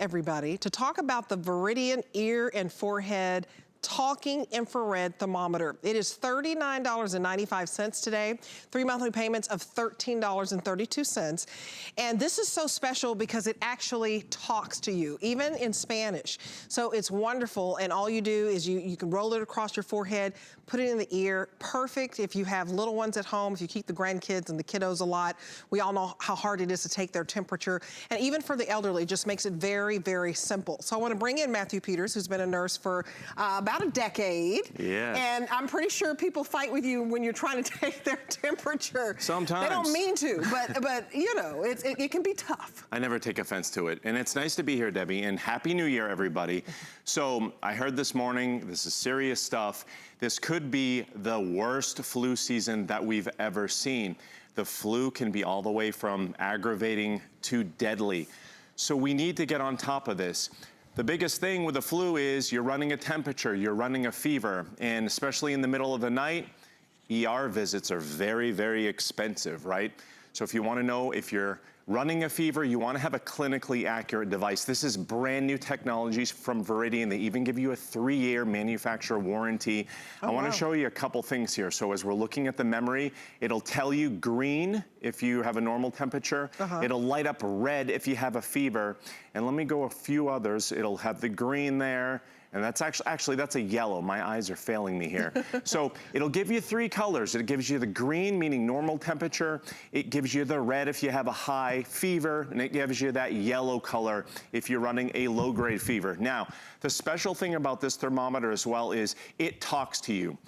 Everybody, to talk about the Veridian ear and forehead talking infrared thermometer. It is $39.95 today, 3 monthly payments of $13.32. And this is so special because it actually talks to you, even in Spanish. So it's wonderful, and all you do is you can roll it across your forehead, put it in the ear. Perfect if you have little ones at home, if you keep the grandkids and the kiddos a lot. We all know how hard it is to take their temperature. And even for the elderly, it just makes it very, very simple. So I want to bring in Matthew Peters, who's been a nurse for about a decade. Yeah. And I'm pretty sure people fight with you when you're trying to take their temperature. Sometimes. They don't mean to, but you know, it can be tough. I never take offense to it. And it's nice to be here, Debbie, and Happy New Year, everybody. So I heard this morning, this is serious stuff. This could be the worst flu season that we've ever seen. The flu can be all the way from aggravating to deadly. So we need to get on top of this. The biggest thing with the flu is you're running a temperature, you're running a fever, and especially in the middle of the night, ER visits are very, very expensive, right? So if you want to know if you're running a fever, you want to have a clinically accurate device. This is brand new technologies from Veridian. They even give you a 3-year manufacturer warranty. I want to show you a couple things here. So as we're looking at the memory, it'll tell you green if you have a normal temperature. It'll light up red if you have a fever. And let me go a few others. It'll have the green there. And that's actually that's a yellow. My eyes are failing me here. So it'll give you 3 colors. It gives you the green, meaning normal temperature. It gives you the red if you have a high fever, and it gives you that yellow color if you're running a low-grade fever. Now, the special thing about this thermometer as well is it talks to you.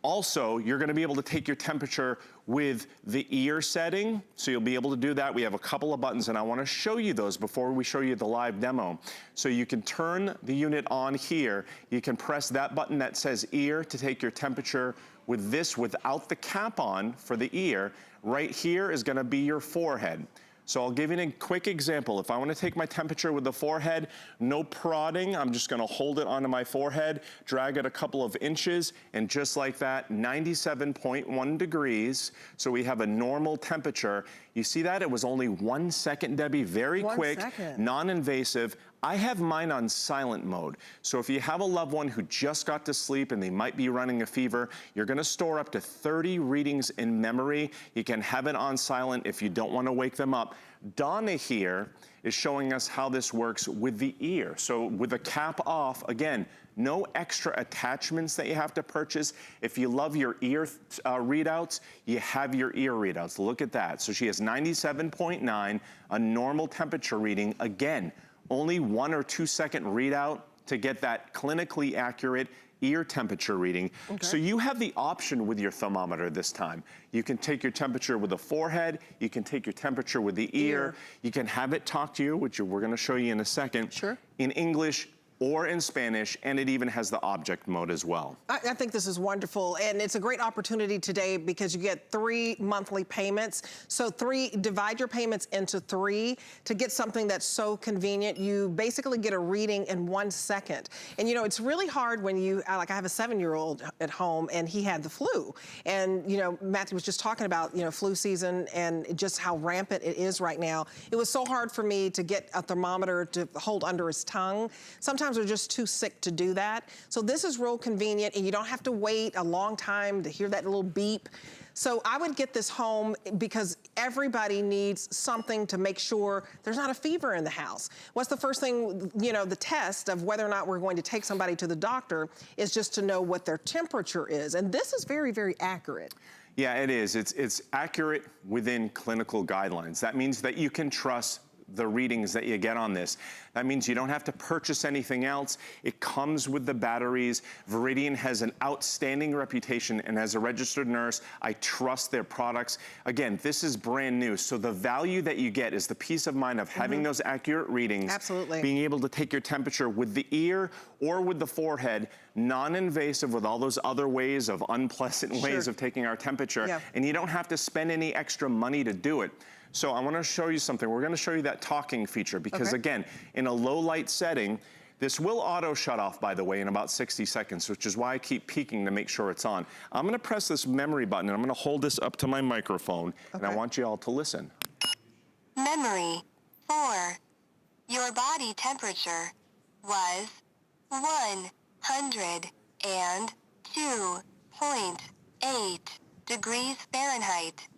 Also, you're gonna be able to take your temperature with the ear setting, so you'll be able to do that. We have a couple of buttons, and I wanna show you those before we show you the live demo. So you can turn the unit on here. You can press that button that says ear to take your temperature with this without the cap on for the ear. Right here is gonna be your forehead. So I'll give you a quick example. If I want to take my temperature with the forehead, no prodding, I'm just going to hold it onto my forehead, drag it a couple of inches, and just like that, 97.1 degrees. So we have a normal temperature. You see that? It was only 1 second, Debbie, very quick, non-invasive. I have mine on silent mode. So if you have a loved one who just got to sleep and they might be running a fever, you're gonna store up to 30 readings in memory. You can have it on silent if you don't wanna wake them up. Donna here is showing us how this works with the ear. So with the cap off, again, no extra attachments that you have to purchase. If you love your ear readouts, you have your ear readouts. Look at that. So she has 97.9, a normal temperature reading. Again, only 1 or 2 second readout to get that clinically accurate ear temperature reading. So you have the option with your thermometer this time. You can take your temperature with the forehead, you can take your temperature with the ear, you can have it talk to you, which we're gonna show you in a second, in English or in Spanish, and it even has the object mode as well. I think this is wonderful, and it's a great opportunity today because you get 3 monthly payments. So divide your payments into 3 to get something that's so convenient. You basically get a reading in 1 second. And you know, it's really hard when you, like I have a 7-year-old at home and he had the flu. And you know, Matthew was just talking about, you know, flu season and just how rampant it is right now. It was so hard for me to get a thermometer to hold under his tongue. Sometimes are just too sick to do that. So this is real convenient, and you don't have to wait a long time to hear that little beep. So I would get this home because everybody needs something to make sure there's not a fever in the house. What's the first thing, you know, the test of whether or not we're going to take somebody to the doctor is just to know what their temperature is. And this is very, very accurate. Yeah, it is. It's accurate within clinical guidelines. That means that you can trust the readings that you get on this. That means you don't have to purchase anything else. It comes with the batteries. Veridian has an outstanding reputation, and as a registered nurse, I trust their products. Again, this is brand new, so the value that you get is the peace of mind of having those accurate readings. Absolutely. Being able to take your temperature with the ear or with the forehead, non-invasive with all those other ways of unpleasant ways of taking our temperature, and you don't have to spend any extra money to do it. So I want to show you something. We're going to show you that talking feature because again, in a low light setting, this will auto shut off, by the way, in about 60 seconds, which is why I keep peeking to make sure it's on. I'm going to press this memory button, and I'm going to hold this up to my microphone, and I want you all to listen. Memory 4. Your body temperature was 102.8 degrees Fahrenheit.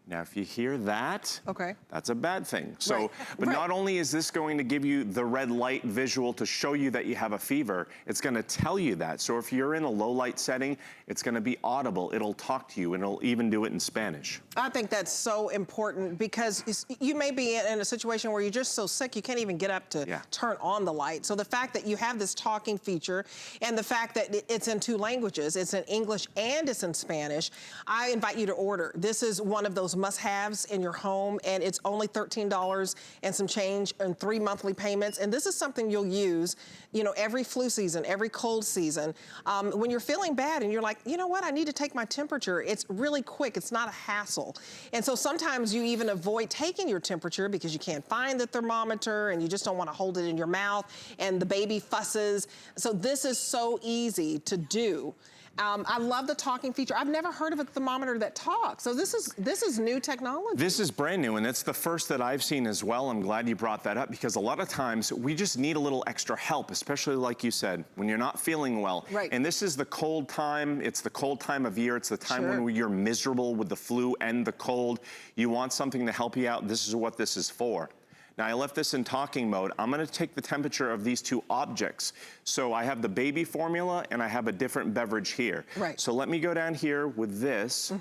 Now, if you hear that, Okay. that's a bad thing. So, Right. but Right. not only is this going to give you the red light visual to show you that you have a fever, it's gonna tell you that. So if you're in a low light setting, it's gonna be audible. It'll talk to you, and it'll even do it in Spanish. I think that's so important because you may be in a situation where you're just so sick you can't even get up to turn on the light. So the fact that you have this talking feature and the fact that it's in 2 languages, it's in English and it's in Spanish, I invite you to order. This is one of those must-haves in your home, and it's only $13 and some change and 3 monthly payments. And this is something you'll use, you know, every flu season, every cold season. When you're feeling bad and you're like, you know what, I need to take my temperature. It's really quick. It's not a hassle. And so sometimes you even avoid taking your temperature because you can't find the thermometer and you just don't want to hold it in your mouth and the baby fusses. So this is so easy to do. I love the talking feature. I've never heard of a thermometer that talks. So this is new technology. This is brand new, and it's the first that I've seen as well. I'm glad you brought that up because a lot of times we just need a little extra help, especially like you said, when you're not feeling well. Right. And this is the cold time. It's the cold time of year. It's the time when you're miserable with the flu and the cold. You want something to help you out. This is what this is for. Now, I left this in talking mode. I'm gonna take the temperature of these 2 objects. So I have the baby formula and I have a different beverage here. Right. So let me go down here with this.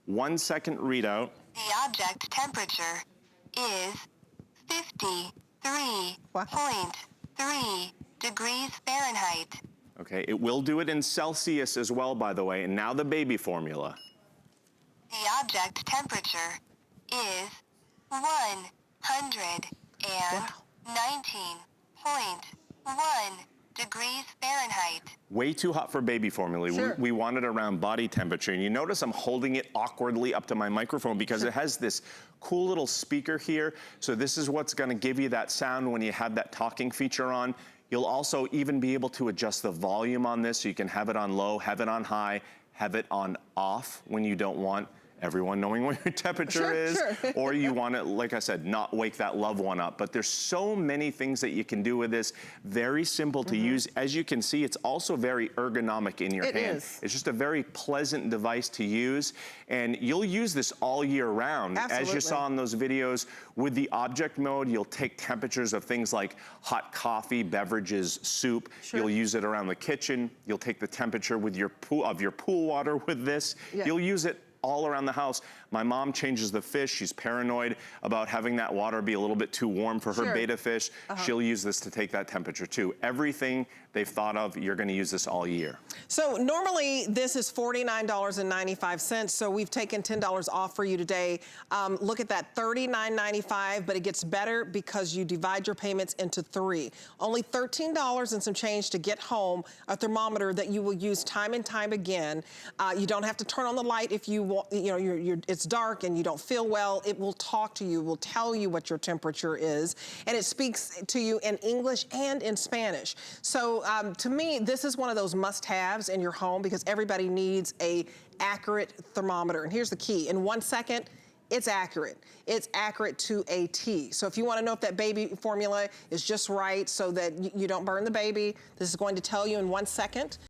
1 second readout. The object temperature is 53.3 degrees Fahrenheit. Okay, it will do it in Celsius as well, by the way. And now the baby formula. The object temperature is 119.1 degrees Fahrenheit. Way too hot for baby formula. Sure. We want it around body temperature. And you notice I'm holding it awkwardly up to my microphone because it has this cool little speaker here. So this is what's gonna give you that sound when you have that talking feature on. You'll also even be able to adjust the volume on this so you can have it on low, have it on high, have it on off when you don't want everyone knowing what your temperature is, or you want to, like I said, not wake that loved one up. But there's so many things that you can do with this. Very simple to use. As you can see, it's also very ergonomic in your hand. It's just a very pleasant device to use, and you'll use this all year round. As you saw in those videos, with the object mode, you'll take temperatures of things like hot coffee, beverages, soup. You'll use it around the kitchen. You'll take the temperature with your pool water with this. You'll use it all around the house. My mom changes the fish. She's paranoid about having that water be a little bit too warm for her betta fish. She'll use this to take that temperature too. Everything they've thought of, you're gonna use this all year. So normally this is $49.95, so we've taken $10 off for you today. Look at that, $39.95, but it gets better because you divide your payments into 3. Only $13 and some change to get home a thermometer that you will use time and time again. You don't have to turn on the light if you want, you know, it's dark and you don't feel well. It will talk to you, will tell you what your temperature is, and it speaks to you in English and in Spanish. So to me, this is one of those must-haves in your home because everybody needs a accurate thermometer. And here's the key. In 1 second, it's accurate. It's accurate to a T. So if you want to know if that baby formula is just right so that you don't burn the baby, this is going to tell you in 1 second.